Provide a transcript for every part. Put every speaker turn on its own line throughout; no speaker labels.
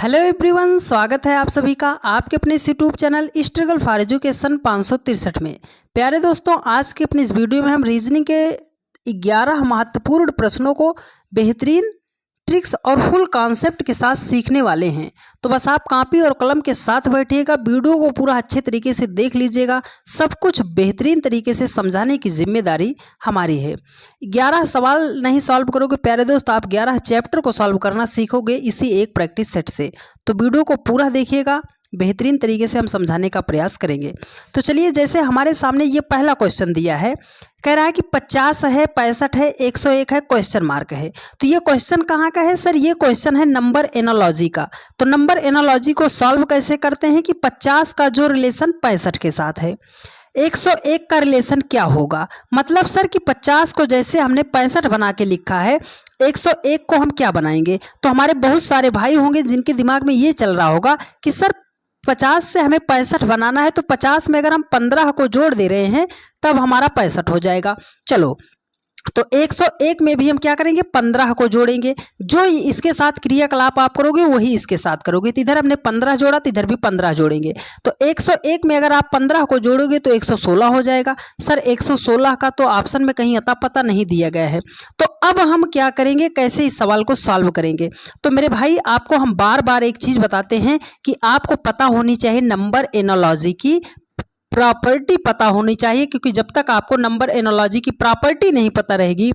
Hello everyone, स्वागत है आप सभी का आपके अपने इस YouTube channel struggle for education 563 में। प्यारे दोस्तों, आज के अपने इस वीडियो में हम रीजनिंग के 11 महत्वपूर्ण प्रश्नों को बेहतरीन ट्रिक्स और फुल कॉन्सेप्ट के साथ सीखने वाले हैं। तो बस आप कॉपी और कलम के साथ बैठिएगा, वीडियो को पूरा अच्छे तरीके से देख लीजिएगा। सब कुछ बेहतरीन तरीके से समझाने की जिम्मेदारी हमारी है। 11 सवाल नहीं सॉल्व करोगे प्यारे दोस्त, आप 11 चैप्टर को सॉल्व करना सीखोगे इसी एक प्रैक्टिस सेट से। तो वीडियो को पूरा देखिएगा, बेहतरीन तरीके से हम समझाने का प्रयास करेंगे। तो चलिए, जैसे हमारे सामने ये पहला क्वेश्चन दिया है, कह रहा है कि 50 है, 65 है, 101 है, क्वेश्चन मार्क है। तो ये क्वेश्चन कहाँ का है सर? ये क्वेश्चन है नंबर एनालॉजी का। तो नंबर एनालॉजी को सॉल्व कैसे करते हैं कि 50 का जो रिलेशन 65 के साथ है, 101 का रिलेशन क्या होगा? मतलब सर कि 50 को जैसे हमने 65 बना के लिखा है, 101 को हम क्या बनाएंगे? तो हमारे बहुत सारे भाई होंगे जिनके दिमाग में ये चल रहा होगा कि सर 50 से हमें 65 बनाना है, तो 50 में अगर हम 15 को जोड़ दे रहे हैं तब हमारा 65 हो जाएगा। चलो, तो 101 में भी हम क्या करेंगे? 15 को जोड़ेंगे। जो इसके साथ क्रियाकलाप आप करोगे वही इसके साथ करोगे। तो इधर हमने 15 जोड़ा तो इधर भी 15 जोड़ेंगे। तो 101 में अगर आप 15 को जोड़ोगे तो 116 हो जाएगा। सर 116 का तो ऑप्शन में कहीं अता पता नहीं दिया गया है। तो अब हम क्या करेंगे, कैसे इस सवाल को सॉल्व करेंगे? तो मेरे भाई, आपको हम बार बार एक चीज बताते हैं कि आपको पता होनी चाहिए नंबर एनालॉजी की प्रॉपर्टी पता होनी चाहिए, क्योंकि जब तक आपको नंबर एनालॉजी की प्रॉपर्टी नहीं पता रहेगी,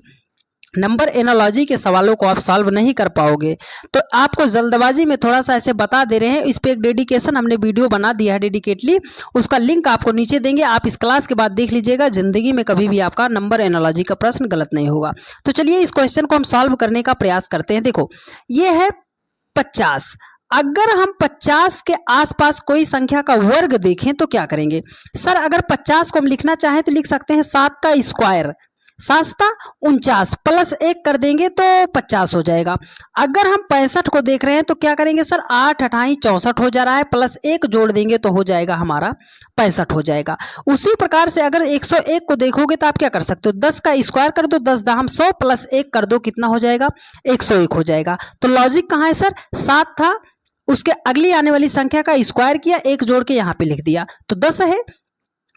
नंबर एनालॉजी के सवालों को आप सॉल्व नहीं कर पाओगे। तो आपको जल्दबाजी में थोड़ा सा ऐसे बता दे रहे हैं। इस पे एक डेडिकेशन हमने वीडियो बना दिया है डेडिकेटली, उसका लिंक आपको नीचे देंगे, आप इस क्लास के बाद देख लीजिएगा। जिंदगी में कभी भी आपका नंबर एनालॉजी का प्रश्न गलत नहीं होगा। तो चलिए, इस क्वेश्चन को हम सॉल्व करने का प्रयास करते हैं। देखो, ये है 50। अगर हम 50 के आसपास कोई संख्या का वर्ग देखें तो क्या करेंगे? सर अगर 50 को हम लिखना चाहें तो लिख सकते हैं 7 का स्क्वायर, 7 49 प्लस 1 कर देंगे तो 50 हो जाएगा। अगर हम 65 को देख रहे हैं तो क्या करेंगे? सर 8 28 64 हो जा रहा है, प्लस 1 जोड़ देंगे तो हो जाएगा हमारा 65 हो जाएगा। उसी प्रकार से अगर 101 को देखोगे तो आप क्या कर सकते हो? 10 का स्क्वायर कर दो, 10 दाम 100 प्लस 1 कर दो, कितना हो जाएगा? 101 हो जाएगा। तो लॉजिक कहाँ है सर? 7 था, उसके अगली आने वाली संख्या का स्क्वायर किया, 1 जोड़ के यहां पे लिख दिया तो 10 है।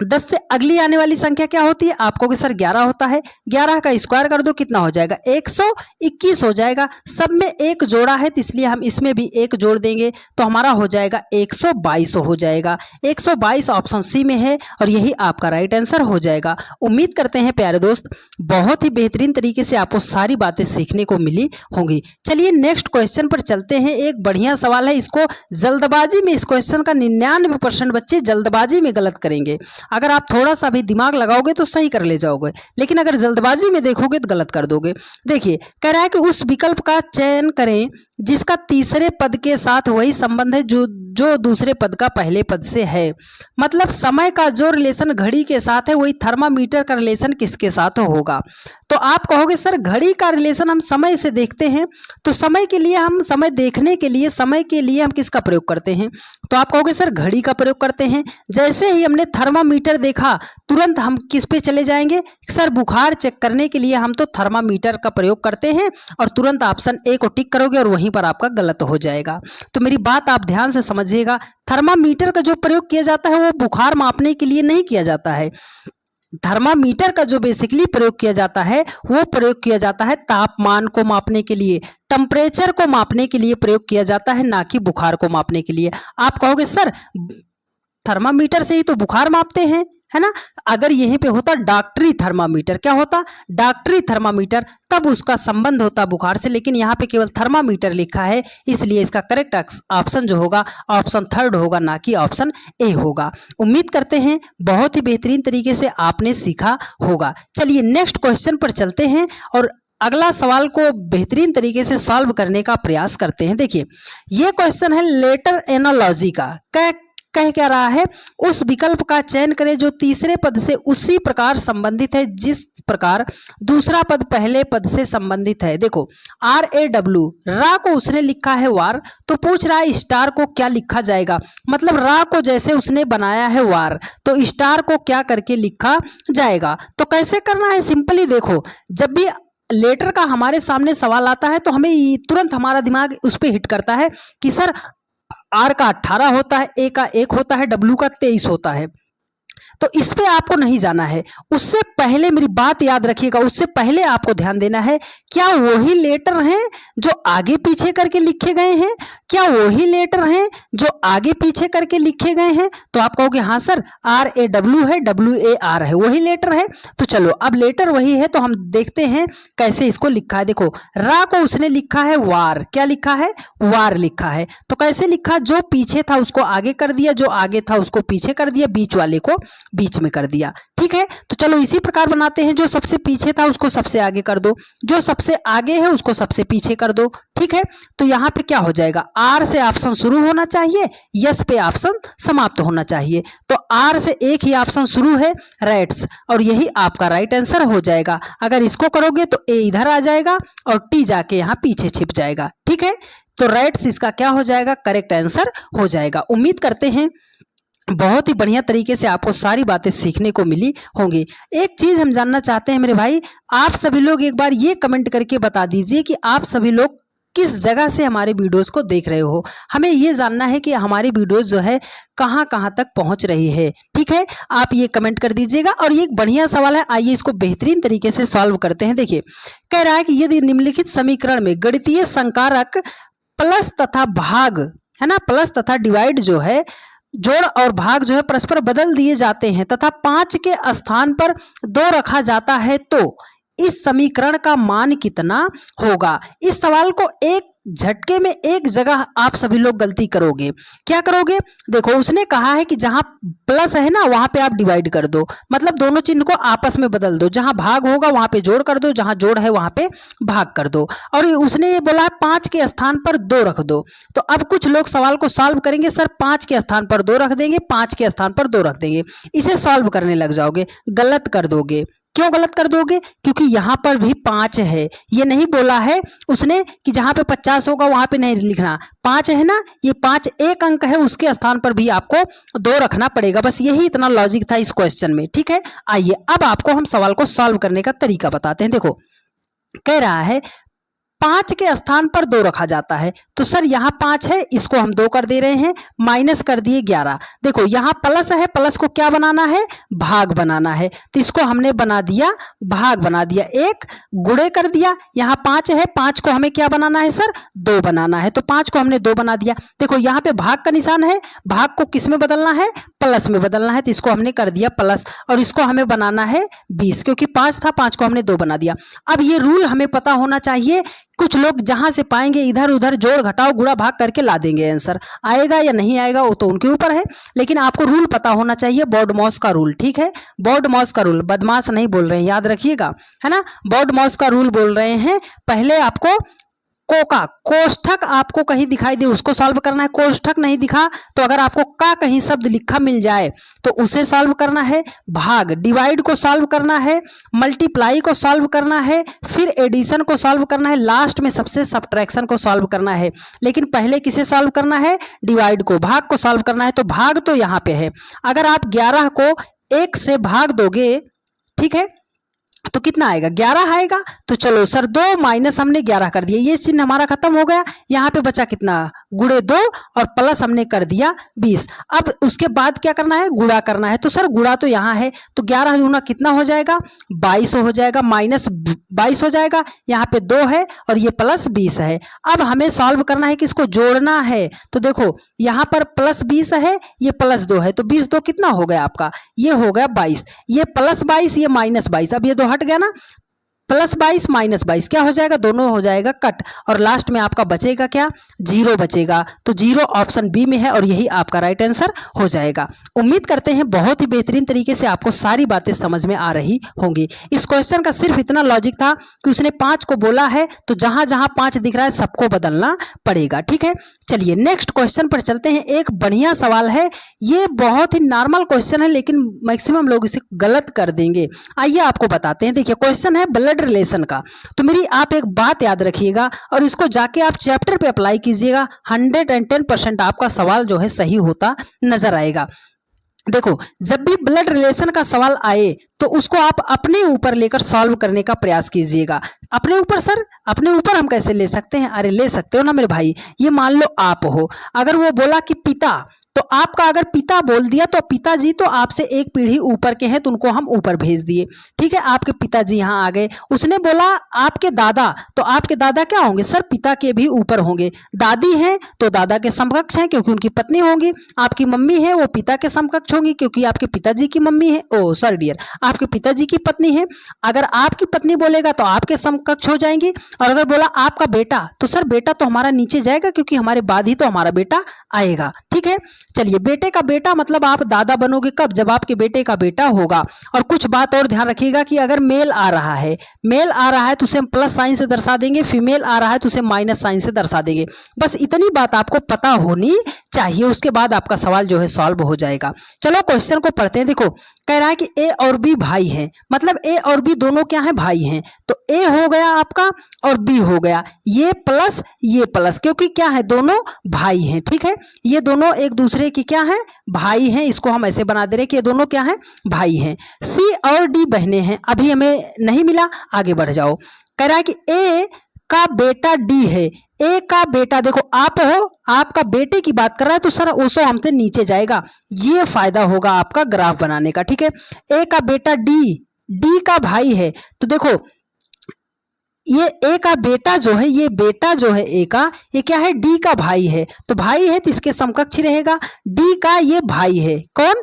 10 से अगली आने वाली संख्या क्या होती है? आपको कि सर 11 होता है, 11 का स्क्वायर कर दो, कितना हो जाएगा? 121 हो जाएगा। सब में 1 जोड़ा है तो इसलिए हम इसमें भी 1 जोड़ देंगे तो हमारा हो जाएगा 122 हो जाएगा। 122 ऑप्शन सी में है और यही आपका राइट आंसर हो जाएगा। उम्मीद करते हैं प्यारे दोस्त, बहुत ही बेहतरीन तरीके से आपको सारी बातें सीखने को मिली होंगी। चलिए नेक्स्ट क्वेश्चन पर चलते हैं। एक बढ़िया सवाल है, इसको जल्दबाजी में, इस क्वेश्चन का 99% बच्चे जल्दबाजी में गलत करेंगे। अगर आप थोड़ा सा भी दिमाग लगाओगे तो सही कर ले जाओगे, लेकिन अगर जल्दबाजी में देखोगे तो गलत कर दोगे। देखिए, कह रहा है कि उस विकल्प का चयन करें जिसका तीसरे पद के साथ वही संबंध है जो दूसरे पद का पहले पद से है। मतलब समय का जो रिलेशन घड़ी के साथ है वही थर्मामीटर का रिलेशन किसके साथ होगा? तो आप कहोगे सर घड़ी का रिलेशन हम समय से देखते हैं, तो समय के लिए हम, समय देखने के लिए, समय के लिए हम किसका प्रयोग करते हैं? तो आप कहोगे सर घड़ी का प्रयोग करते हैं। जैसे ही हमने थर्मामीटर देखा तुरंत हम किस पे चले जाएंगे? सर बुखार चेक करने के लिए हम तो थर्मामीटर का प्रयोग करते हैं, और तुरंत ऑप्शन ए को टिक करोगे और वहीं पर आपका गलत हो जाएगा। तो मेरी बात आप ध्यान से समझिएगा, थर्मामीटर का जो प्रयोग किया जाता है वो बुखार मापने के लिए नहीं किया जाता है। थर्मामीटर का जो बेसिकली प्रयोग किया जाता है वो प्रयोग किया जाता है तापमान को मापने के लिए, टेम्परेचर को मापने के लिए प्रयोग किया जाता है, ना कि बुखार को मापने के लिए। आप कहोगे सर थर्मामीटर से ही तो बुखार मापते हैं, है ना? अगर यहीं पे होता डॉक्टरी थर्मामीटर, क्या होता? डॉक्टरी थर्मामीटर, तब उसका संबंध होता बुखार से, लेकिन यहाँ पे केवल थर्मामीटर लिखा है, इसलिए इसका करेक्ट ऑप्शन जो होगा ऑप्शन 3 होगा, ना कि ऑप्शन ए होगा। उम्मीद करते हैं बहुत ही बेहतरीन तरीके से आपने सीखा होगा। चलिए नेक्स्ट क्वेश्चन पर चलते हैं और अगला सवाल को बेहतरीन तरीके से सॉल्व करने का प्रयास करते हैं। देखिए, ये क्वेश्चन है लेटर एनालॉजी का। कह क्या रहा है? उस विकल्प का चयन करें जो तीसरे पद से उसी प्रकार संबंधित है जिस प्रकार दूसरा पद पहले पद से संबंधित है। देखो, RAW, रा को उसने लिखा है वार, तो पूछ रहा है स्टार को क्या लिखा जाएगा? मतलब रा को जैसे उसने बनाया है वार, तो स्टार को क्या करके लिखा जाएगा? तो कैसे करना है? सिंपली देखो, जब भी लेटर का हमारे सामने सवाल आता है तो हमें तुरंत हमारा दिमाग उस पर हिट करता है कि सर आर का 18 होता है, ए का 1 होता है, डब्ल्यू का 23 होता है। तो इस पे आपको नहीं जाना है, उससे पहले मेरी बात याद रखिएगा, उससे पहले आपको ध्यान देना है क्या वही लेटर हैं जो आगे पीछे करके लिखे गए हैं, क्या वही लेटर हैं जो आगे पीछे करके लिखे गए हैं। तो आप कहोगे हाँ सर, आर ए डब्ल्यू है, डब्ल्यू ए आर है, वही लेटर है। तो चलो अब लेटर वही है तो हम देखते हैं कैसे इसको लिखा है। देखो रा को उसने लिखा है वार, क्या लिखा है, वार लिखा है। तो कैसे लिखा, जो पीछे था उसको आगे कर दिया, जो आगे था उसको पीछे कर दिया, बीच वाले को बीच में कर दिया। ठीक है, तो चलो इसी प्रकार बनाते हैं, जो सबसे पीछे था उसको सबसे आगे कर दो, जो सबसे आगे है उसको सबसे पीछे कर दो। ठीक है, तो यहां पे क्या हो जाएगा, आर से ऑप्शन शुरू होना चाहिए, यस पे ऑप्शन समाप्त होना चाहिए। तो आर से एक ही ऑप्शन शुरू है, राइट्स, और यही आपका राइट आंसर हो जाएगा। अगर इसको करोगे तो ए इधर आ जाएगा और टी जाके यहां पीछे छिप जाएगा। ठीक है, तो राइट्स इसका क्या हो जाएगा, करेक्ट आंसर हो जाएगा। उम्मीद करते हैं बहुत ही बढ़िया तरीके से आपको सारी बातें सीखने को मिली होंगी। एक चीज हम जानना चाहते हैं मेरे भाई, आप सभी लोग एक बार ये कमेंट करके बता दीजिए कि आप सभी लोग किस जगह से हमारे वीडियोस को देख रहे हो। हमें ये जानना है कि हमारी वीडियोस जो है कहां कहां तक पहुंच रही है। ठीक है, आप ये कमेंट कर दीजिएगा। और ये एक बढ़िया सवाल है, आइए इसको बेहतरीन तरीके से सॉल्व करते हैं। देखिए कह रहा है कि यदि निम्नलिखित समीकरण में गणितीय संकारक प्लस तथा भाग है ना, प्लस तथा डिवाइड जो है, जोड़ और भाग जो है परस्पर बदल दिए जाते हैं तथा 5 के स्थान पर 2 रखा जाता है, तो इस समीकरण का मान कितना होगा। इस सवाल को एक झटके में एक जगह आप सभी लोग गलती करोगे। क्या करोगे, देखो उसने कहा है कि जहां प्लस है ना वहां पे आप डिवाइड कर दो, मतलब दोनों चिन्ह को आपस में बदल दो, जहां भाग होगा वहां पे जोड़ कर दो, जहां जोड़ है वहां पे भाग कर दो। और उसने ये बोला 5 के स्थान पर 2 रख दो। तो अब कुछ लोग सवाल को सॉल्व करेंगे, सर 5 के स्थान पर 2 रख देंगे, 5 के स्थान पर 2 रख देंगे, इसे सॉल्व करने लग जाओगे, गलत कर दोगे। क्यों गलत कर दोगे, क्योंकि यहां पर भी 5 है। ये नहीं बोला है उसने कि जहां पे 50 होगा वहां पे नहीं लिखना, 5 है ना, ये 5 एक अंक है, उसके स्थान पर भी आपको 2 रखना पड़ेगा। बस यही इतना लॉजिक था इस क्वेश्चन में। ठीक है, आइए अब आपको हम सवाल को सॉल्व करने का तरीका बताते हैं। देखो कह रहा है 5 के स्थान पर 2 रखा जाता है, तो सर यहाँ 5 है, इसको हम 2 कर दे रहे हैं, माइनस कर दिए 11। देखो यहाँ प्लस है, प्लस को क्या बनाना है, भाग बनाना है, तो इसको हमने बना दिया भाग बना दिया, 1 गुणे कर दिया। यहाँ 5 है, 5 को हमें क्या बनाना है सर, 2 बनाना है, तो 5 को हमने 2 बना दिया। देखो यहाँ पे भाग का निशान है, भाग को किस में बदलना है, प्लस में बदलना है, तो इसको हमने कर दिया प्लस, और इसको हमें बनाना है 20, क्योंकि 5 था, 5 को हमने 2 बना दिया। अब ये रूल हमें पता होना चाहिए, कुछ लोग जहां से पाएंगे इधर उधर जोड़ घटाओ गुणा भाग करके ला देंगे, आंसर आएगा या नहीं आएगा वो तो उनके ऊपर है, लेकिन आपको रूल पता होना चाहिए, बॉडमॉस का रूल। ठीक है, बॉडमॉस का रूल, बदमाश नहीं बोल रहे हैं, याद रखिएगा, है ना, बॉडमॉस का रूल बोल रहे हैं। पहले आपको कोका कोष्ठक आपको कहीं दिखाई दे उसको सॉल्व करना है, कोष्ठक नहीं दिखा तो अगर आपको का कहीं शब्द लिखा मिल जाए तो उसे सॉल्व करना है, भाग डिवाइड को सॉल्व करना है, मल्टीप्लाई को सॉल्व करना है, फिर एडिशन को सॉल्व करना है, लास्ट में सबसे सब्ट्रैक्शन को सॉल्व करना है। लेकिन पहले किसे सॉल्व करना है, डिवाइड को, भाग को सॉल्व करना है। तो भाग तो यहाँ पे है, अगर आप 11 को 1 से भाग दोगे, ठीक है, तो कितना आएगा, 11 आएगा। तो चलो सर 2 माइनस हमने 11 कर दिया, ये चिन्ह हमारा खत्म हो गया। यहाँ पे बचा कितना, गुणे 2 और प्लस हमने कर दिया 20। अब उसके बाद क्या करना है, गुणा करना है। तो सर गुणा तो यहाँ है, तो 11 गुना कितना हो जाएगा, 22 हो जाएगा, माइनस 22 हो जाएगा। यहाँ पे 2 है और ये प्लस 20 है। अब हमें सॉल्व करना है कि इसको जोड़ना है। तो देखो यहाँ पर प्लस 20 है, ये प्लस 2 है, तो 20 2 कितना हो गया आपका, ये हो गया 22, ये प्लस 22, ये माइनस 22। अब ये 2 हट गया ना, प्लस 22 माइनस 22 क्या हो जाएगा, दोनों हो जाएगा कट, और लास्ट में आपका बचेगा क्या, 0 बचेगा। तो 0 ऑप्शन बी में है और यही आपका राइट आंसर हो जाएगा। उम्मीद करते हैं बहुत ही बेहतरीन तरीके से आपको सारी बातें समझ में आ रही होंगी। इस क्वेश्चन का सिर्फ इतना लॉजिक था कि उसने 5 को बोला है, तो जहां जहां 5 दिख रहा है सबको बदलना पड़ेगा। ठीक है, चलिए नेक्स्ट क्वेश्चन पर चलते हैं। एक बढ़िया सवाल है, ये बहुत ही नॉर्मल क्वेश्चन है लेकिन मैक्सिमम लोग इसे गलत कर देंगे। आइए आपको बताते हैं। देखिए क्वेश्चन है ब्लड रिलेशन का, तो मेरी आप एक बात याद रखिएगा और इसको जाके आप चैप्टर पे अप्लाई कीजिएगा, 110% आपका सवाल जो है सही होता नजर आएगा। देखो, जब भी ब्लड रिलेशन का सवाल आए तो उसको आप अपने ऊपर लेकर सॉल्व करने का प्रयास कीजिएगा। अपने ऊपर सर, अपने ऊपर हम कैसे ले सकते हैं? अरे ले सकते हो ना मेरे भाई। ये मान लो आप हो, अगर वो बोला कि पिता, तो आपका अगर पिता बोल दिया तो पिताजी तो आपसे एक पीढ़ी ऊपर के हैं, तो उनको हम ऊपर भेज दिए। ठीक है, आपके पिताजी यहाँ आ गए। उसने बोला आपके दादा, तो आपके दादा क्या होंगे सर? पिता के भी ऊपर होंगे। दादी हैं तो दादा के समकक्ष हैं क्योंकि उनकी पत्नी होंगी। आपकी मम्मी है वो पिता के समकक्ष होंगी क्योंकि आपके पिताजी की मम्मी है, ओ सॉरी डियर, आपके पिताजी की पत्नी है। अगर आपकी पत्नी बोलेगा तो आपके समकक्ष हो जाएंगी। और अगर बोला आपका बेटा, तो सर बेटा तो हमारा नीचे जाएगा क्योंकि हमारे बाद ही तो हमारा बेटा आएगा। ठीक है, चलिए, बेटे का बेटा मतलब आप दादा बनोगे कब? जब आपके बेटे का बेटा होगा। और कुछ बात और ध्यान रखिएगा कि अगर मेल आ रहा है, मेल आ रहा है तो उसे हम प्लस साइन से दर्शा देंगे, फीमेल आ रहा है तो उसे माइनस साइन से दर्शा देंगे। बस इतनी बात आपको पता होनी चाहिए, उसके बाद आपका सवाल जो है सॉल्व हो जाएगा। चलो क्वेश्चन को पढ़ते हैं। देखो, कह रहा है कि ए और बी भाई हैं, मतलब ए और बी दोनों क्या है? भाई हैं। तो ए हो गया आपका और बी हो गया, ये प्लस, क्योंकि क्या है? दोनों भाई हैं। ठीक है, ये दोनों एक दूसरे की क्या है? भाई हैं। इसको हम ऐसे बना दे रहे कि ये दोनों क्या है? भाई हैं। सी और डी बहनें हैं। अभी हमें नहीं मिला, आगे बढ़ जाओ। कह रहा है कि ए का बेटा डी है। ए का बेटा, देखो आप हो, आपका बेटे की बात कर रहा है तो सर ओसो हमसे नीचे जाएगा। ये फायदा होगा आपका ग्राफ बनाने का। ठीक है, ए का बेटा डी, डी का भाई है। तो देखो, ये ए का बेटा जो है, ये बेटा जो है ए का, ये क्या है? डी का भाई है। तो भाई है तो इसके समकक्ष रहेगा। डी का ये भाई है, कौन?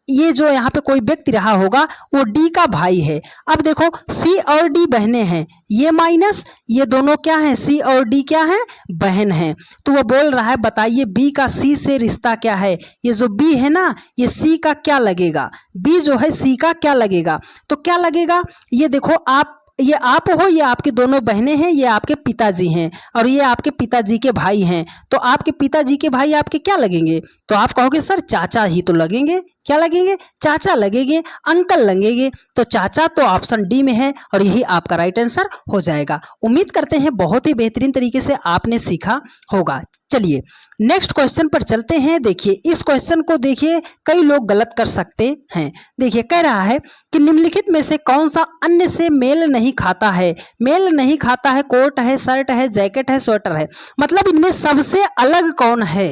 ये जो यहाँ पे कोई व्यक्ति रहा होगा वो डी का भाई है। अब देखो, सी और डी बहनें हैं, ये माइनस, ये दोनों क्या है? सी और डी क्या है? बहन है। तो वो बोल रहा है बताइए बी का सी से रिश्ता क्या है? ये जो बी है ना, ये सी का क्या लगेगा? बी जो है सी का क्या लगेगा? तो क्या लगेगा? ये देखो, आप, ये आप हो, ये आपकी दोनों बहनें हैं, ये आपके पिताजी हैं और ये आपके पिताजी के भाई हैं। तो आपके पिताजी के भाई आपके क्या लगेंगे? तो आप कहोगे सर चाचा ही तो लगेंगे। क्या लगेंगे? चाचा लगेंगे, अंकल लगेंगे। तो चाचा तो ऑप्शन डी में है और यही आपका राइट आंसर हो जाएगा। उम्मीद करते हैं बहुत ही बेहतरीन तरीके से आपने सीखा होगा। चलिए नेक्स्ट क्वेश्चन पर चलते हैं। देखिए इस क्वेश्चन को देखिए, कई लोग गलत कर सकते हैं। देखिए कह रहा है कि निम्नलिखित में से कौन सा अन्य से मेल नहीं खाता है? मेल नहीं खाता है, कोट है, शर्ट है, जैकेट है, स्वेटर है, मतलब इनमें सबसे अलग कौन है?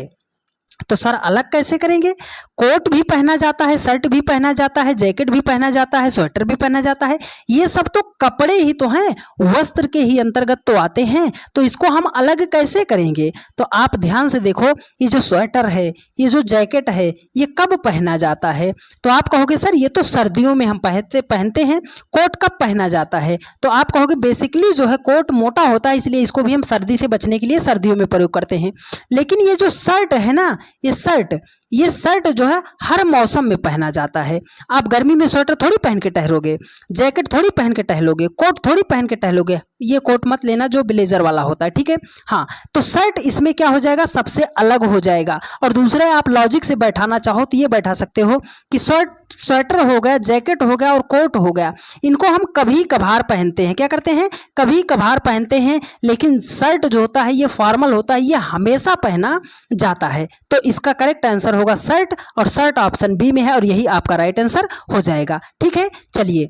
तो सर अलग कैसे करेंगे? कोट भी पहना जाता है, शर्ट भी पहना जाता है, जैकेट भी पहना जाता है, स्वेटर भी पहना जाता है, ये सब तो कपड़े ही तो हैं, वस्त्र के ही अंतर्गत तो आते हैं। तो इसको हम अलग कैसे करेंगे? तो आप ध्यान से देखो, ये जो स्वेटर है, ये जो जैकेट है, ये कब पहना जाता है? तो आप कहोगे सर ये तो सर्दियों में हम पहनते हैं। कोट कब पहना जाता है? तो आप कहोगे बेसिकली जो है कोट मोटा होता है, इसलिए इसको भी हम सर्दी से बचने के लिए सर्दियों में प्रयोग करते हैं। लेकिन ये जो शर्ट है ना, ये शर्ट जो है हर मौसम में पहना जाता है। आप गर्मी में स्वेटर थोड़ी पहन के टहलोगे, जैकेट थोड़ी पहन के टहलोगे, कोट थोड़ी पहन के टहलोगे। ये कोट मत लेना जो ब्लेजर वाला होता है, ठीक है। हाँ, तो शर्ट इसमें क्या हो जाएगा? सबसे अलग हो जाएगा। और दूसरे आप लॉजिक से बैठाना चाहो तो ये बैठा सकते हो कि स्वेटर हो गया, जैकेट हो गया और कोट हो गया, इनको हम कभी कभार पहनते हैं। क्या करते हैं? कभी कभार पहनते हैं। लेकिन शर्ट जो होता है ये फॉर्मल होता है, ये हमेशा पहना जाता है। तो इसका करेक्ट आंसर होगा शर्ट, और शर्ट ऑप्शन बी में है और यही आपका राइट आंसर हो जाएगा। ठीक है, चलिए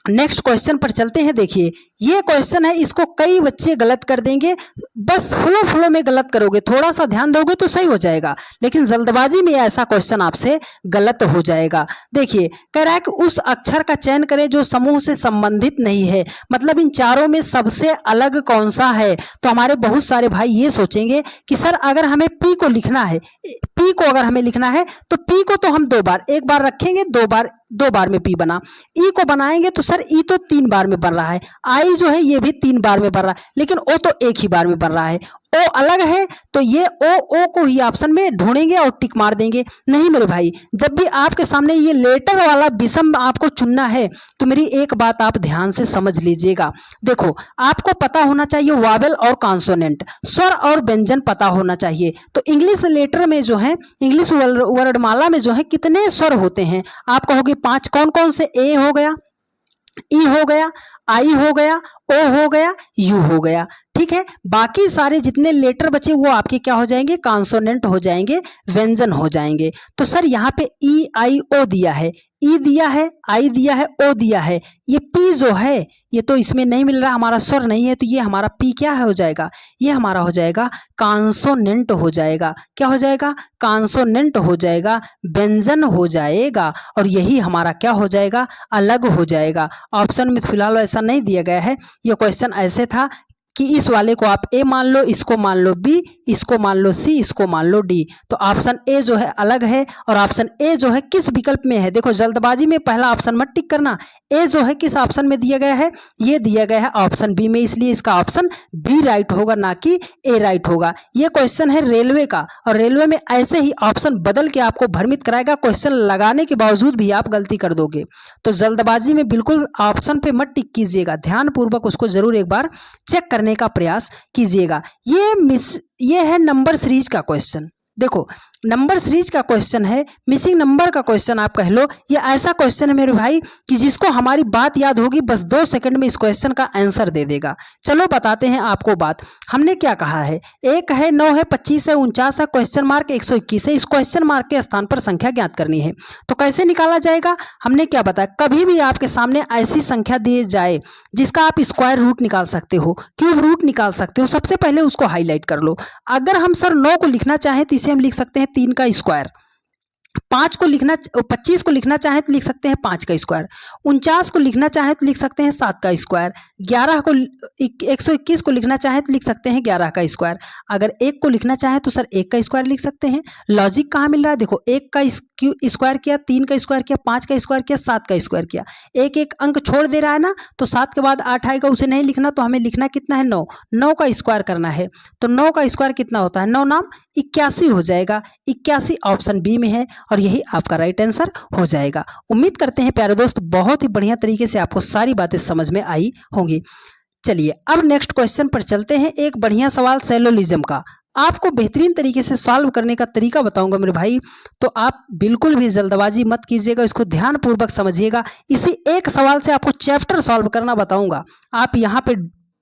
नेक्स्ट क्वेश्चन पर चलते हैं। देखिए ये क्वेश्चन है, इसको कई बच्चे गलत कर देंगे। बस फ्लो में गलत करोगे, थोड़ा सा ध्यान दोगे तो सही हो जाएगा, लेकिन जल्दबाजी में ऐसा क्वेश्चन आपसे गलत हो जाएगा। देखिए कह रहा है कि उस अक्षर का चयन करें जो समूह से संबंधित नहीं है, मतलब इन चारों में सबसे अलग कौन सा है? तो हमारे बहुत सारे भाई ये सोचेंगे कि सर अगर हमें पी को लिखना है, पी को अगर हमें लिखना है तो पी को तो हम दो बार, एक बार रखेंगे, दो बार में पी बना। ई को बनाएंगे तो सर ई तो 3 बार में बन रहा है, आई जो है ये भी 3 बार में बन रहा है, लेकिन ओ तो एक ही बार में बन रहा है। ओ अलग है तो ये ओ को ही ऑप्शन में ढूंढेंगे और टिक मार देंगे। नहीं मेरे भाई, जब भी आपके सामने ये लेटर वाला विषम आपको चुनना है तो मेरी एक बात आप ध्यान से समझ लीजिएगा। देखो आपको पता होना चाहिए वावेल और कॉन्सोनेंट, स्वर और व्यंजन पता होना चाहिए। तो इंग्लिश लेटर में जो है, इंग्लिश वर्णमाला में जो है कितने स्वर होते हैं? आप कहोगे 5, कौन कौन से? ए हो गया, ई हो गया, आई हो गया, ओ हो गया, यू हो गया। ठीक है। बाकी सारे जितने लेटर बचे वो आपके क्या हो जाएंगे, कॉन्सोनेंट हो जाएंगे, व्यंजन हो जाएंगे। तो सर यहाँ पे ई आई ओ दिया है, ई दिया है, आई दिया है, ओ दिया है, ये पी जो है ये तो इसमें नहीं मिल रहा, हमारा स्वर नहीं है, तो ये हमारा पी क्या है हो जाएगा, ये हमारा हो जाएगा कॉन्सोनेंट हो जाएगा। क्या हो जाएगा, कॉन्सोनेंट हो जाएगा, व्यंजन हो जाएगा, और यही हमारा क्या हो जाएगा, अलग हो जाएगा। ऑप्शन में फिलहाल ऐसा नहीं दिया गया है, ये क्वेश्चन ऐसे था कि इस वाले को आप ए मान लो, इसको मान लो बी, इसको मान लो सी, इसको मान लो डी। तो ऑप्शन ए जो है अलग है, और ऑप्शन ए जो है किस विकल्प में है, देखो जल्दबाजी में पहला ऑप्शन मत टिक करना। ए जो है किस ऑप्शन में दिया गया है, ये दिया गया है ऑप्शन बी में, इसलिए इसका ऑप्शन बी राइट होगा, ना कि ए राइट होगा। ये क्वेश्चन है रेलवे का, और रेलवे में ऐसे ही ऑप्शन बदल के आपको भ्रमित कराएगा, क्वेश्चन लगाने के बावजूद भी आप गलती कर दोगे। तो जल्दबाजी में बिल्कुल ऑप्शन पे मत टिक कीजिएगा, ध्यानपूर्वक उसको जरूर एक बार चेक करने का प्रयास कीजिएगा। ये है नंबर सीरीज का क्वेश्चन। देखो नंबर सीरीज का क्वेश्चन है, मिसिंग नंबर का क्वेश्चन आप कह लो। ये ऐसा क्वेश्चन है मेरे भाई कि जिसको हमारी बात याद होगी बस 2 सेकंड में इस क्वेश्चन का आंसर दे देगा। चलो बताते हैं आपको बात। हमने क्या कहा है, 1 है, 9 है, 25 है, 49 है, क्वेश्चन मार्क 121 है। इस क्वेश्चन मार्क के स्थान पर संख्या ज्ञात करनी है। तो कैसे निकाला जाएगा, हमने क्या बताया, कभी भी आपके सामने ऐसी संख्या दी जाए जिसका आप स्क्वायर रूट निकाल सकते हो, क्यूब रूट निकाल सकते हो, सबसे पहले उसको हाईलाइट कर लो। अगर हम सर 9 को लिखना चाहें तो इसे हम लिख सकते हैं 3 का स्क्वायर, 5 को लिखना, 25 को लिखना चाहे तो लिख सकते हैं 5 का स्क्वायर, 49 को लिखना चाहे तो लिख सकते हैं 7 का स्क्वायर, 121 को लिखना चाहे तो लिख सकते हैं 11 का स्क्वायर। अगर 1 को लिखना चाहे तो सर 1 का स्क्वायर लिख सकते हैं। लॉजिक कहाँ मिल रहा है, देखो 1 का स्क्वायर किया, 3 का स्क्वायर किया, 5 का स्क्वायर किया, 7 का स्क्वायर किया, एक एक अंक छोड़ दे रहा है ना, तो 7 के बाद 8 आएगा, उसे नहीं लिखना, तो हमें लिखना कितना है 9, 9 का स्क्वायर करना है। तो 9 का स्क्वायर कितना होता है, 9 नाम 81 हो जाएगा। 81 ऑप्शन बी में है, और यही आपका राइट आंसर हो जाएगा। उम्मीद करते हैं प्यारे दोस्त बहुत ही बढ़िया तरीके से आपको सारी बातें समझ में आई होंगी। चलिए अब नेक्स्ट क्वेश्चन पर चलते हैं। एक बढ़िया सवाल सैलोलिज्म का, आपको बेहतरीन तरीके से सॉल्व करने का तरीका बताऊंगा मेरे भाई, तो आप बिल्कुल भी जल्दबाजी मत कीजिएगा, इसको ध्यानपूर्वक समझिएगा। इसी एक सवाल से आपको चैप्टर सॉल्व करना बताऊंगा, आप यहाँ पे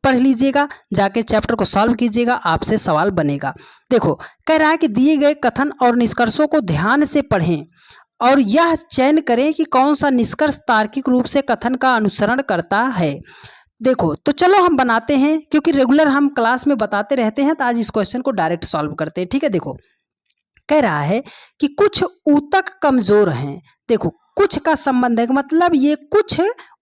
पढ़ लीजिएगा, जाके चैप्टर को सॉल्व कीजिएगा, आपसे सवाल बनेगा। देखो कह रहा है कि दिए गए कथन और निष्कर्षों को ध्यान से पढ़ें और यह चयन करें कि कौन सा निष्कर्ष तार्किक रूप से कथन का अनुसरण करता है। देखो तो चलो हम बनाते हैं, क्योंकि रेगुलर हम क्लास में बताते रहते हैं, तो आज इस क्वेश्चन को डायरेक्ट सॉल्व करते हैं। ठीक है, देखो कह रहा है कि कुछ ऊतक कमजोर हैं। देखो कुछ का संबंध है, मतलब ये कुछ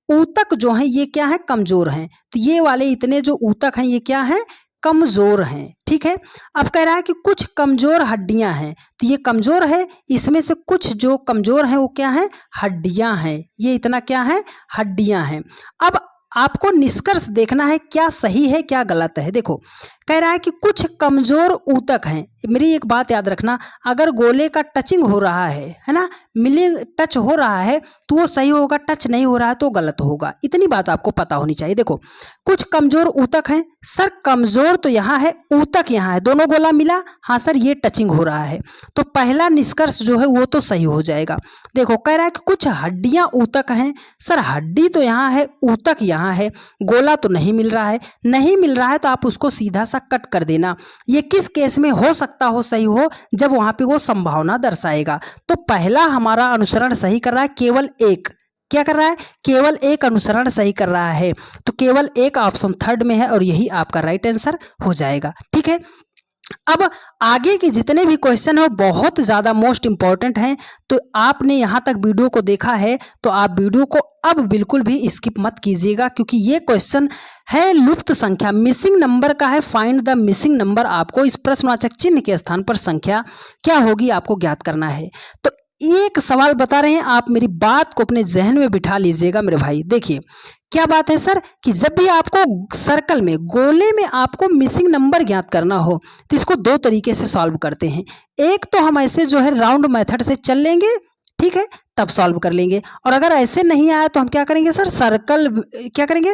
ऊतक जो हैं ये क्या है, कमजोर हैं। तो ये वाले इतने जो ऊतक हैं ये क्या है, कमजोर हैं। ठीक है, अब कह रहा है कि कुछ कमजोर हड्डियां हैं, तो ये कमजोर है, इसमें से कुछ जो कमजोर हैं वो क्या है, हड्डियां हैं। ये इतना क्या है, हड्डियां हैं। अब आपको निष्कर्ष देखना है क्या सही है क्या गलत है। देखो कह रहा है कि कुछ कमजोर ऊतक हैं। मेरी एक बात याद रखना, अगर गोले का टचिंग हो रहा है ना, मिलिंग टच हो रहा है तो वो सही होगा, टच नहीं हो रहा है तो गलत होगा। इतनी बात आपको पता होनी चाहिए। देखो कुछ कमजोर ऊतक हैं, सर कमजोर तो यहाँ है, ऊतक यहाँ है, दोनों गोला मिला, हाँ सर ये टचिंग हो रहा है, तो पहला निष्कर्ष जो है वो तो सही हो जाएगा। देखो कह रहा है कि कुछ हड्डियां ऊतक हैं, सर हड्डी तो यहाँ है, ऊतक यहाँ है, गोला तो नहीं मिल रहा है, नहीं मिल रहा है तो आप उसको सीधा सा कट कर देना। ये किस केस में हो सकता हो सही हो, जब वहां पे वो संभावना दर्शाएगा। तो पहला हमारा अनुसरण सही कर रहा है, केवल एक, क्या कर रहा है, केवल एक अनुसरण सही कर रहा है, तो केवल एक ऑप्शन थर्ड में है और यही आपका राइट आंसर हो जाएगा। ठीक है, अब आगे के जितने भी क्वेश्चन है बहुत ज़्यादा मोस्ट इंपॉर्टेंट हैं, तो आपने यहाँ तक वीडियो को देखा है तो आप वीडियो को अब बिल्कुल भी स्किप मत कीजिएगा, क्योंकि ये क्वेश्चन है लुप्त संख्या, मिसिंग नंबर का है। फाइंड द मिसिंग नंबर, आपको इस प्रश्नवाचक चिन्ह के स्थान पर संख्या क्या होगी आपको ज्ञात करना है। तो एक सवाल बता रहे हैं, आप मेरी बात को अपने जहन में बिठा लीजिएगा मेरे भाई। देखिए क्या बात है सर, कि जब भी आपको सर्कल में, गोले में आपको मिसिंग नंबर ज्ञात करना हो तो इसको दो तरीके से सॉल्व करते हैं। एक तो हम ऐसे जो है राउंड मेथड से चल लेंगे, ठीक है, तब सॉल्व कर लेंगे, और अगर ऐसे नहीं आया तो हम क्या करेंगे सर, सर्कल क्या करेंगे,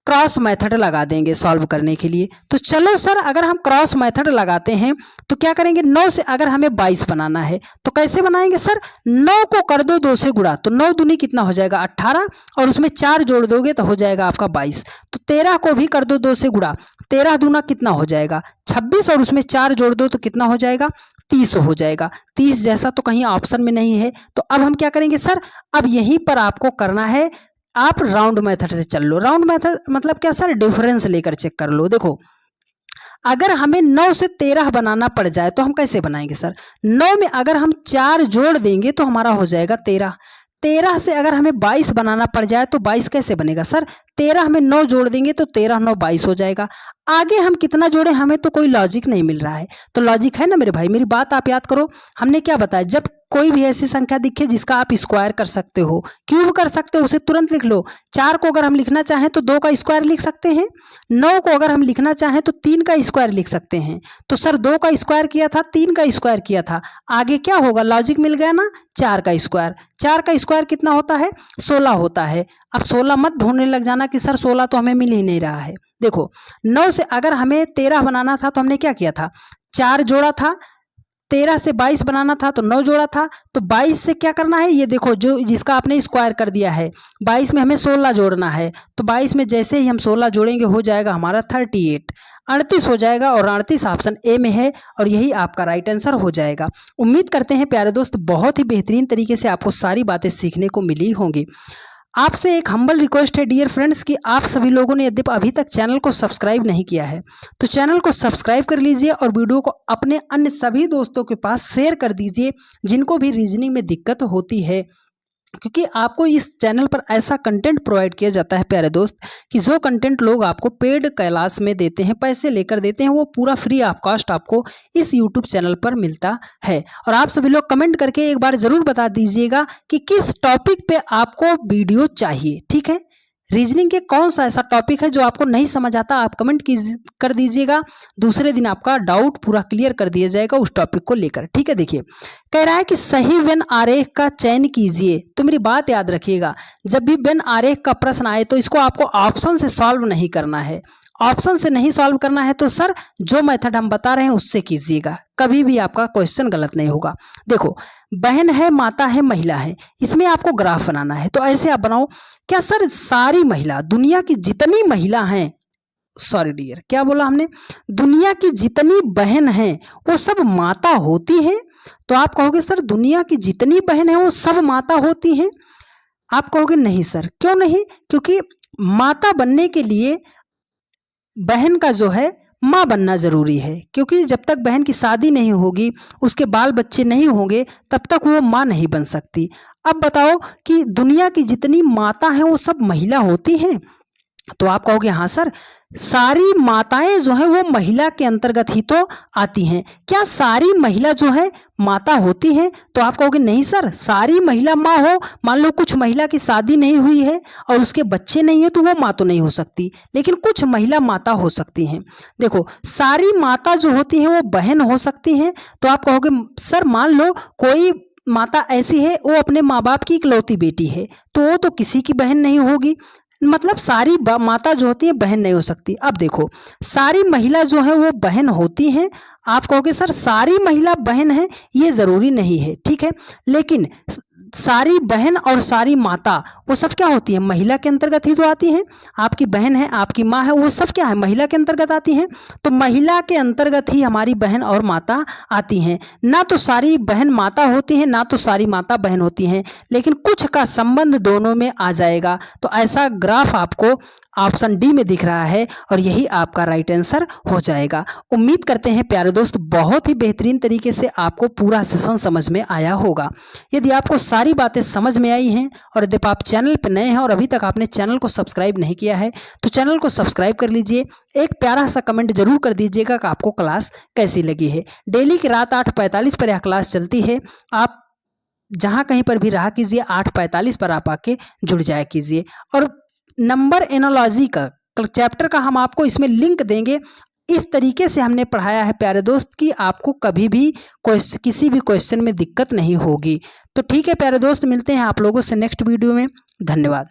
क्रॉस मेथड लगा देंगे सॉल्व करने के लिए। तो चलो सर, अगर हम क्रॉस मेथड लगाते हैं तो क्या करेंगे, 9 से अगर हमें 22 बनाना है तो कैसे बनाएंगे सर, 9 को कर दो 2 से गुणा, तो 9 दूनी कितना हो जाएगा 18, और उसमें 4 जोड़ दोगे तो हो जाएगा आपका 22। तो 13 को भी कर दो 2 से गुणा, 13 दूना कितना हो जाएगा 26, और उसमें 4 जोड़ दो तो कितना हो जाएगा 30 हो जाएगा। 30 जैसा तो कहीं ऑप्शन में नहीं है। तो अब हम क्या करेंगे सर, अब यहीं पर आपको करना है, आप राउंड मेथड से चल लो। राउंड मेथड मतलब क्या सर, डिफरेंस लेकर चेक कर लो। देखो, अगर हमें 9 से 13 बनाना पड़ जाए तो हम कैसे बनाएंगे सर, 9 में अगर हम 4 जोड़ देंगे तो हमारा हो जाएगा 13। 13 से अगर हमें 22 बनाना पड़ जाए तो 22 कैसे बनेगा सर, 13 में 9 जोड़ देंगे तो 13 9 22 हो जाएगा। आगे हम कितना जोड़े, हमें तो कोई लॉजिक नहीं मिल रहा है। तो लॉजिक है ना मेरे भाई, मेरी बात आप याद करो। हमने क्या बताया, जब कोई भी ऐसी संख्या दिखे जिसका आप स्क्वायर कर सकते हो, क्यूब कर सकते हो, उसे तुरंत लिख लो। 4 को अगर हम लिखना चाहें तो 2 का स्क्वायर लिख सकते हैं। 9 को अगर हम लिखना चाहें तो 3 का स्क्वायर लिख सकते हैं। तो सर 2 का स्क्वायर किया था, 3 का स्क्वायर किया था, आगे क्या होगा, लॉजिक मिल गया ना, 4 का स्क्वायर। 4 का स्क्वायर कितना होता है 16 होता है। अब 16 मत ढूंढने लग जाना कि सर 16 तो हमें मिल ही नहीं रहा है। देखो, 9 से अगर हमें 13 बनाना था तो हमने क्या किया था, 4 जोड़ा था। 13 से 22 बनाना था तो 9 जोड़ा था। तो 22 से क्या करना है, ये देखो जो जिसका आपने स्क्वायर कर दिया है, 22 में हमें 16 जोड़ना है। तो 22 में जैसे ही हम 16 जोड़ेंगे हो जाएगा हमारा 38, 38 हो जाएगा, और 38 ऑप्शन ए में है, और यही आपका राइट आंसर हो जाएगा। उम्मीद करते हैं प्यारे दोस्त बहुत ही बेहतरीन तरीके से आपको सारी बातें सीखने को मिली होंगी। आपसे एक हम्बल रिक्वेस्ट है डियर फ्रेंड्स कि आप सभी लोगों ने यदि अभी तक चैनल को सब्सक्राइब नहीं किया है तो चैनल को सब्सक्राइब कर लीजिए, और वीडियो को अपने अन्य सभी दोस्तों के पास शेयर कर दीजिए जिनको भी रीजनिंग में दिक्कत होती है, क्योंकि आपको इस चैनल पर ऐसा कंटेंट प्रोवाइड किया जाता है प्यारे दोस्त कि जो कंटेंट लोग आपको पेड क्लास में देते हैं, पैसे लेकर देते हैं, वो पूरा फ्री ऑफ कॉस्ट आपको इस यूट्यूब चैनल पर मिलता है। और आप सभी लोग कमेंट करके एक बार ज़रूर बता दीजिएगा कि किस टॉपिक पे आपको वीडियो चाहिए, ठीक है। रीजनिंग के कौन सा ऐसा टॉपिक है जो आपको नहीं समझ आता, आप कमेंट कर दीजिएगा। दूसरे दिन आपका डाउट पूरा क्लियर कर दिया जाएगा उस टॉपिक को लेकर, ठीक है। देखिए, कह रहा है कि सही वेन आरेख का चयन कीजिए। तो मेरी बात याद रखिएगा, जब भी वेन आरेख का प्रश्न आए तो इसको आपको ऑप्शन से सॉल्व नहीं करना है। ऑप्शन से नहीं सॉल्व करना है तो सर जो मेथड हम बता रहे हैं उससे कीजिएगा, कभी भी आपका क्वेश्चन गलत नहीं होगा। देखो, बहन है, माता है, महिला है, इसमें आपको ग्राफ बनाना है। तो ऐसे आप बनाओ, क्या सर सारी महिला, दुनिया की जितनी महिला हैं, सॉरी डियर क्या बोला हमने, दुनिया की जितनी बहन हैं वो सब माता होती हैं? तो आप कहोगे सर दुनिया की जितनी बहन है वो सब माता होती हैं। आप कहोगे नहीं सर, क्यों नहीं, क्योंकि माता बनने के लिए बहन का जो है माँ बनना जरूरी है, क्योंकि जब तक बहन की शादी नहीं होगी, उसके बाल बच्चे नहीं होंगे, तब तक वो माँ नहीं बन सकती। अब बताओ कि दुनिया की जितनी माता हैं वो सब महिला होती हैं? तो आप कहोगे हाँ सर, सारी माताएं जो है वो महिला के अंतर्गत ही तो आती हैं। क्या सारी महिला जो है माता होती हैं? तो आप कहोगे नहीं सर, सारी महिला माँ हो, मान लो कुछ महिला की शादी नहीं हुई है और उसके बच्चे नहीं है तो वो माँ तो नहीं हो सकती, लेकिन कुछ महिला माता हो सकती हैं। देखो, सारी माता जो होती हैं वो बहन हो सकती हैं। तो आप कहोगे सर मान लो कोई माता ऐसी है वो अपने माँ बाप की इकलौती बेटी है, तो वो तो किसी की बहन नहीं होगी, मतलब सारी माता जो होती है बहन नहीं हो सकती। अब देखो, सारी महिला जो है वो बहन होती हैं। आप कहोगे सर सारी महिला बहन है, ये ज़रूरी नहीं है, ठीक है, लेकिन सारी बहन और सारी माता वो सब क्या होती है, महिला के अंतर्गत ही तो आती हैं। आपकी बहन है, आपकी माँ है, वो सब क्या है, महिला के अंतर्गत आती हैं। तो महिला के अंतर्गत ही हमारी बहन और माता आती हैं। ना तो सारी बहन माता होती हैं, ना तो सारी माता बहन होती हैं, लेकिन कुछ का संबंध दोनों में आ जाएगा। तो ऐसा ग्राफ आपको ऑप्शन डी में दिख रहा है, और यही आपका राइट आंसर हो जाएगा। उम्मीद करते हैं प्यारे दोस्त बहुत ही बेहतरीन तरीके से आपको पूरा सेशन समझ में आया होगा। यदि आपको सारी बातें समझ में आई हैं, और यदि आप चैनल पर नए हैं और अभी तक आपने चैनल को सब्सक्राइब नहीं किया है तो चैनल को सब्सक्राइब कर लीजिए। एक प्यारा सा कमेंट जरूर कर दीजिएगा कि आपको क्लास कैसी लगी है। डेली की रात 8:45 पर यह क्लास चलती है। आप जहाँ कहीं पर भी रहा कीजिए, 8:45 पर आप आके जुड़ जाया कीजिए। और नंबर एनालॉजी का चैप्टर का हम आपको इसमें लिंक देंगे। इस तरीके से हमने पढ़ाया है प्यारे दोस्त कि आपको कभी भी किसी भी क्वेश्चन में दिक्कत नहीं होगी। तो ठीक है प्यारे दोस्त, मिलते हैं आप लोगों से नेक्स्ट वीडियो में। धन्यवाद।